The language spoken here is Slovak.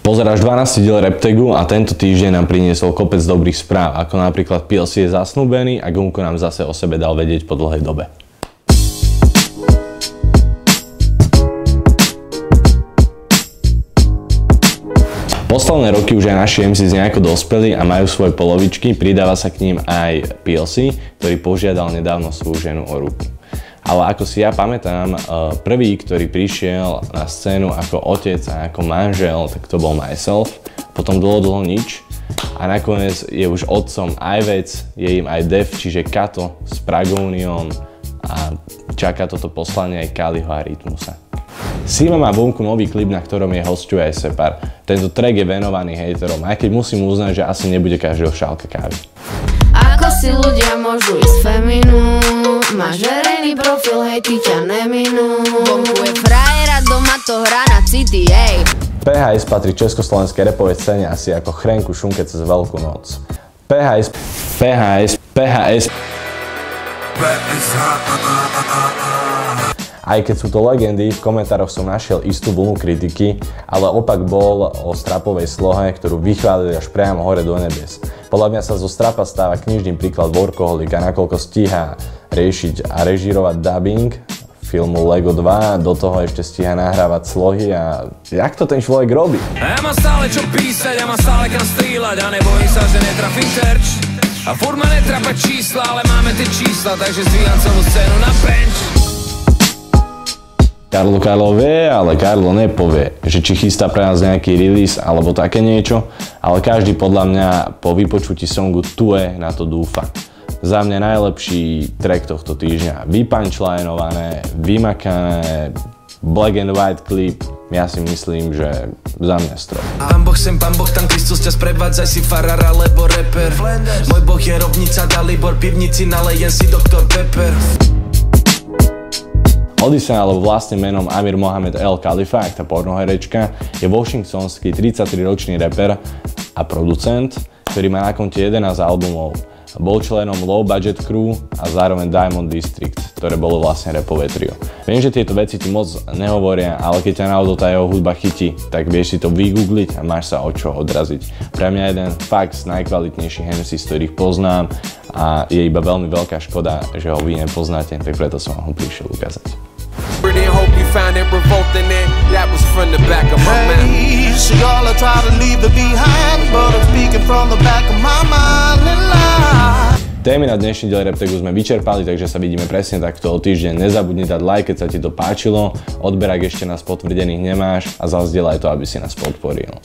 Pozeráš 12. diel Reptagu a tento týždeň nám priniesol kopec dobrých správ, ako napríklad PLC je zasnúbený a Gunko nám zase o sebe dal vedieť po dlhej dobe. Posledné roky už aj naši MCs nejako dospeli a majú svoje polovičky, pridáva sa k ním aj PLC, ktorý požiadal nedávno svoju ženu o ruku. Ale ako si ja pamätám, prvý, ktorý prišiel na scénu ako otec a ako manžel, tak to bol Myself, potom dlho nič a nakoniec je už otcom aj Vec, je im aj Def, čiže Kato s Pragoniom a čaká toto poslanie aj Kaliho a Rytmusa. Sima má vonku nový klip, na ktorom je hosťuje aj Separ. Tento track je venovaný hejterom, aj keď musím uznať, že asi nebude každého šálka kávy. Ako si ľudia môžu ísť feminu, máš verejný profil, hej, ty ťa neminú. Vonku je frajera, doma to hrá na city, ej. PHS patrí československej rapovej scéne asi ako chrén ku šunke cez Veľkú noc. PHS. Aj keď sú to legendy, v komentároch som našiel istú vlnu kritiky, ale opak bol o Strapovej slohe, ktorú vychválili až priamo hore do nebies. Podľa mňa sa zo Strapa stáva knižný príklad workoholik a nakoľko stíha riešiť a režírovať dubbing filmu Lego 2, do toho ešte stíha nahrávať slohy a jak to ten človek robí? A ja mám stále čo písať, ja mám stále kam strieľať a nebojím sa, že netrafím terč. A furt ma netrapa čísla, ale máme tie čísla, takže zdvíham celú scénu na bench. Karlo vie, ale Karlo nepovie, že či chystá pre nás nejaký release alebo také niečo, ale každý podľa mňa po vypočutí songu Tue na to dúfa. Za mňa najlepší track tohto týždňa, vypunchlinované, vymakané, black and white clip, ja si myslím, že za mňa stroj. Pán Boh sem, Pán Boh tam, Kristus ťa sprevádzaj, si farár alebo rapper. Môj Boh je rovnica, Dalibor, pivnici nalejem si Dr. Pepper. Odyssey, alebo vlastným menom Amir Mohamed El Khalifa, ak tá pornoherečka, je washingtonský 33-ročný rapper a producent, ktorý má na konte 11 albumov. Bol členom Low Budget Crew a zároveň Diamond District, ktoré bolo vlastne rapové trio. Viem, že tieto veci ti moc nehovoria, ale keď ťa náhodou tá jeho hudba chytí, tak vieš si to vygoogliť a máš sa od čo odraziť. Pre mňa jeden fakt z najkvalitnejších MCs, ktorých poznám a je iba veľmi veľká škoda, že ho vy nepoznáte, tak preto som vám ho prišiel ukázať. Hope you found it revolting and that was from the back of my mind. See all I try to leave it behind, but I'm speaking from the back of my mind and lie. Témy na dnešný diel Reptagu sme vyčerpali, takže sa vidíme presne takto o týždeň. Nezabudni dať like, keď sa ti to páčilo, odber, ak ešte nás potvrdených nemáš a zazdieľaj to, aby si nás podporil.